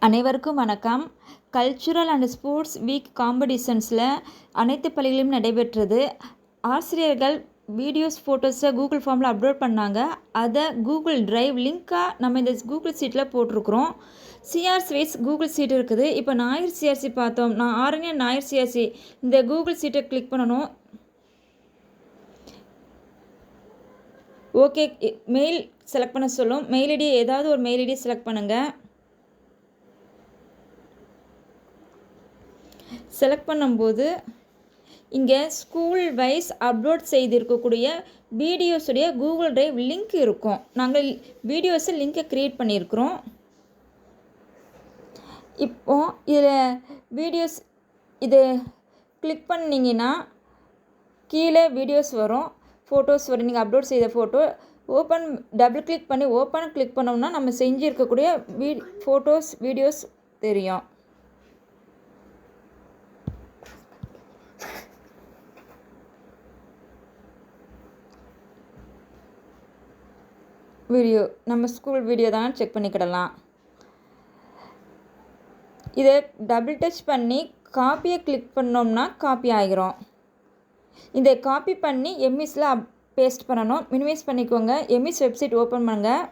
அனைவருக்கும் வணக்கம். Cultural and sports week காம்படிஷன்ஸில் அனைத்து பள்ளிகளிலும் நடைபெற்றது. ஆசிரியர்கள் வீடியோஸ் ஃபோட்டோஸை கூகுள் ஃபார்மில் அப்லோட் பண்ணாங்க. அதை கூகுள் டிரைவ் லிங்காக நம்ம இந்த கூகுள் சீட்டில் போட்டிருக்கிறோம். சிஆர்சி வைஸ் கூகுள் சீட் இருக்குது. இப்போ ஞாயிறு சிஆர்சி பார்த்தோம். நான் ஆரண்யா ஞாயிறு சிஆர்சி இந்த கூகுள் சீட்டை கிளிக் பண்ணணும். ஓகே, மெயில் செலக்ட் பண்ண சொல்லும். மெயில் ஐடி ஏதாவது ஒரு மெயில் ஐடி செலக்ட் பண்ணுங்கள். செலக்ட் பண்ணும்போது இங்கே ஸ்கூல் வைஸ் அப்லோட் செய்திருக்கக்கூடிய வீடியோஸுடைய கூகுள் டிரைவ் லிங்க் இருக்கும். நாங்கள் வீடியோஸை லிங்கை க்ரியேட் பண்ணியிருக்கிறோம். இப்போது இதில் வீடியோஸ் இது கிளிக் பண்ணிங்கன்னா கீழே வீடியோஸ் வரும், ஃபோட்டோஸ் வரும். நீங்கள் அப்லோட் செய்த ஃபோட்டோ ஓப்பன் டபுள் கிளிக் பண்ணி ஓப்பன் கிளிக் பண்ணோம்னா நம்ம செஞ்சுருக்கக்கூடிய ஃபோட்டோஸ் வீடியோஸ் தெரியும். வீடியோ நம்ம ஸ்கூல் வீடியோ தான் செக் பண்ணிக்கிடலாம். இதை டபுள் டச் பண்ணி காப்பியை கிளிக் பண்ணோம்னா காப்பி ஆகிரும். இதை காப்பி பண்ணி எம்இஸில் பேஸ்ட் பண்ணணும். மினிமைஸ் பண்ணிக்கோங்க. எம்இஸ் வெப்சைட் ஓப்பன் பண்ணுங்கள்.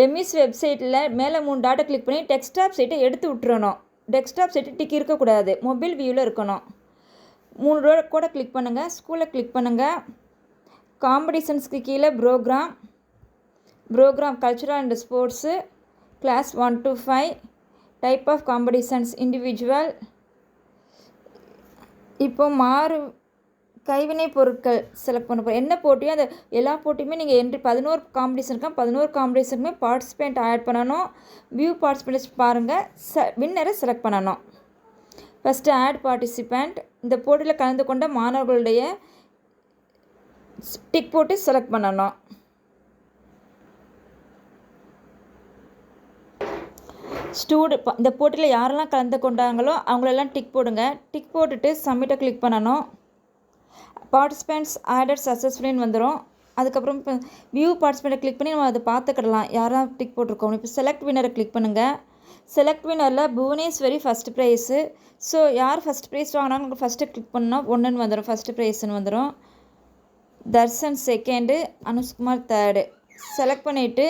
எம்இஸ் வெப்சைட்டில் மேலே 3 டாட்டை கிளிக் பண்ணி டெஸ்க்டாப் சைட்டை எடுத்து விட்டுறணும். டெஸ்க்டாப் சைட்டு டிக் இருக்கக்கூடாது, மொபைல் வியூவில் இருக்கணும். 3 கூட கிளிக் பண்ணுங்கள். ஸ்கூலை கிளிக் பண்ணுங்கள். காம்படிஷன்ஸ்க்கு கீழே program cultural and sports class 1 to 5 type of competitions individual. இப்போ கைவினை பொருட்கள் செலக்ட் பண்ண போகிறோம். என்ன போட்டியோ அந்த எல்லா போட்டியுமே நீங்கள் 11 காம்படிஷனுக்குமே பார்ட்டிசிபேண்ட் ஆட் பண்ணணும். வியூ பார்ட்டிசிபேண்ட்ஸ் பாருங்கள். வின்னரை செலக்ட் பண்ணணும். First add participant. இந்த போட்டியில் கலந்து கொண்ட மாணவர்களுடைய டிக் போட்டு செலக்ட் பண்ணணும். இந்த போட்டியில் யாரெல்லாம் கலந்து கொண்டாங்களோ அவங்களெல்லாம் டிக் போடுங்க. டிக் போட்டுட்டு சப்மிட்டை கிளிக் பண்ணணும். பார்ட்டிசிபெண்ட்ஸ் ஆடட் சக்ஸஸ்ஃபுல்லின்னு வந்துடும். அதுக்கப்புறம் இப்போ வியூ பார்ட்டிசிபேண்ட்டை கிளிக் பண்ணி நம்ம அதை பார்த்துக்கிடலாம் யாரெல்லாம் டிக் போட்டிருக்கோம். இப்போ செலக்ட் வின்னரை கிளிக் பண்ணுங்கள். செலக்ட் வின்னரில் புவனேஸ்வரி ஃபஸ்ட் ப்ரைஸு. ஸோ யார் ஃபஸ்ட் ப்ரைஸ் வாங்கினாங்க ஃபஸ்ட்டு கிளிக் பண்ணால் 1ன்னு வந்துடும், ஃபஸ்ட்டு ப்ரைஸுன்னு வந்துடும். Darshan second, Anushkumar third. Select பண்ணிவிட்டு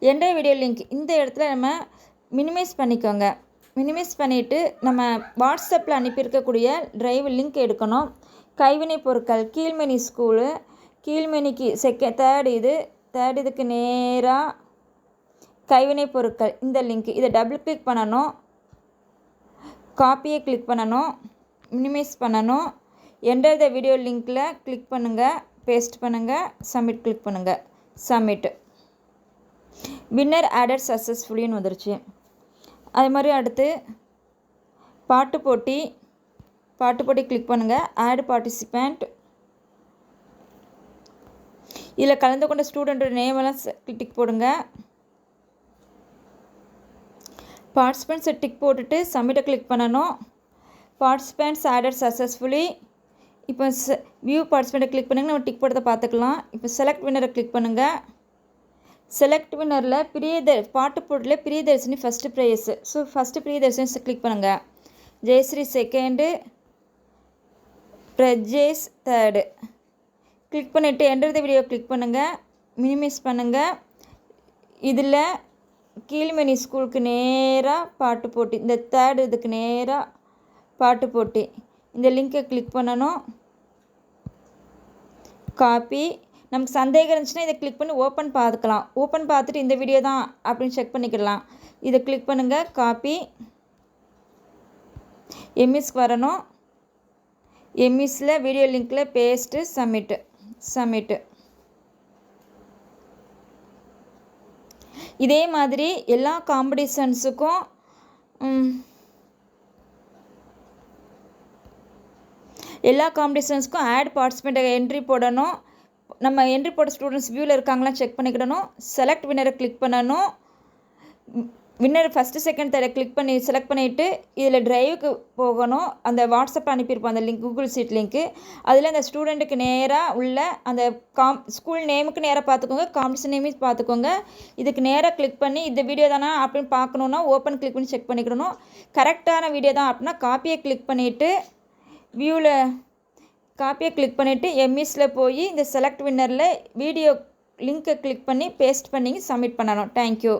என்ட்ரி வீடியோ லிங்க் இந்த இடத்துல நம்ம மினிமைஸ் பண்ணிக்கோங்க. மினிமைஸ் பண்ணிவிட்டு நம்ம வாட்ஸ்அப்பில் அனுப்பியிருக்கக்கூடிய டிரைவ் லிங்க் எடுக்கணும். கைவினை பொருட்கள் கீழ்மணி ஸ்கூலு, கீழ்மணிக்கு தேர்ட் இதுக்கு நேராக கைவினை பொருட்கள் இந்த லிங்க். இதை டபுள் கிளிக் பண்ணணும். காப்பியை கிளிக் பண்ணணும். மினிமைஸ் பண்ணணும். என்டர் த வீடியோ லிங்க்கில் கிளிக் பண்ணுங்கள், பேஸ்ட் பண்ணுங்கள், சப்மிட் கிளிக் பண்ணுங்கள். சப்மிட். வின்னர் ஆடட் சக்ஸஸ்ஃபுல்லின்னு வந்துருச்சு. அது மாதிரி அடுத்து பாட்டு போட்டி கிளிக் பண்ணுங்கள். Add participant. இதில் கலந்து கொண்ட ஸ்டூடெண்ட்டோட நேமெல்லாம் டிக் போடுங்க. பார்ட்டிசிபெண்ட்ஸை டிக் போட்டுட்டு சப்மிட்டை கிளிக் பண்ணணும். Participants added successfully. இப்போ வியூ பார்ட்டிசிபெண்ட்டை கிளிக் பண்ணுங்கள். நம்ம டிக் போட்டதை பார்த்துக்கலாம். இப்போ செலக்ட் வின்னரை கிளிக் பண்ணுங்கள். செலக்ட் வின்னரில் பாட்டு போட்டியில் Priyadharshini first prize. So first Priyadharshini click பண்ணுங்கள். Jayashree second, Prajesh third. Click பண்ணிவிட்டு என்டர் த வீடியோ கிளிக் பண்ணுங்கள். மினிமைஸ் பண்ணுங்கள். இதில் கீழ்மணி ஸ்கூலுக்கு நேராக பாட்டு போட்டி, இந்த தேர்டு இதுக்கு நேராக பாட்டு போட்டி இந்த லிங்கை கிளிக் பண்ணணும். காப்பி. நமக்கு சந்தேகம் இருந்துச்சுன்னா இதை கிளிக் பண்ணி ஓப்பன் பார்த்துக்கலாம். ஓப்பன் பார்த்துட்டு இந்த வீடியோ தான் அப்படின்னு செக் பண்ணிக்கலாம். இதை கிளிக் பண்ணுங்கள். காப்பி. எம்இஸ்க்கு வரணும். எம்இஸில் வீடியோ லிங்க்கில் பேஸ்ட்டு சப்மிட்டு. இதே மாதிரி எல்லா காம்படிஷன்ஸுக்கும் ஆட் பார்ட்டிசிபேண்ட்டை என்ட்ரி போடணும். நம்ம என்ட்ரி போட்ட ஸ்டூடெண்ட்ஸ் வியூவில் இருக்காங்களாம் செக் பண்ணிக்கிடணும். செலக்ட் வின்னரை கிளிக் பண்ணணும். வின்னர் ஃபஸ்ட்டு செகண்ட் தேர்டை கிளிக் பண்ணி செலக்ட் பண்ணிவிட்டு இதில் ட்ரைவுக்கு போகணும். அந்த வாட்ஸ்அப்பில் அனுப்பியிருப்போம் அந்த லிங்க், கூகுள் ஷீட் லிங்க்கு. அதில் அந்த ஸ்டூடெண்ட்டுக்கு நேராக உள்ள அந்த ஸ்கூல் நேமுக்கு நேராக பார்த்துக்கோங்க, காம்படிஷன் நேமையும் பார்த்துக்கோங்க. இதுக்கு நேராக கிளிக் பண்ணி இந்த வீடியோ தானே அப்படின்னு பார்க்கணுன்னா ஓப்பன் கிளிக் பண்ணி செக் பண்ணிக்கணும். கரெக்டான வீடியோ தான் அப்படின்னா காப்பியை கிளிக் பண்ணிவிட்டு வியூவில் காப்பியை கிளிக் பண்ணிவிட்டு எம்இஸில் போய் இந்த செலக்ட் வின்னரில் வீடியோ லிங்க்கை கிளிக் பண்ணி பேஸ்ட் பண்ணி சப்மிட் பண்ணணும். தேங்க்யூ.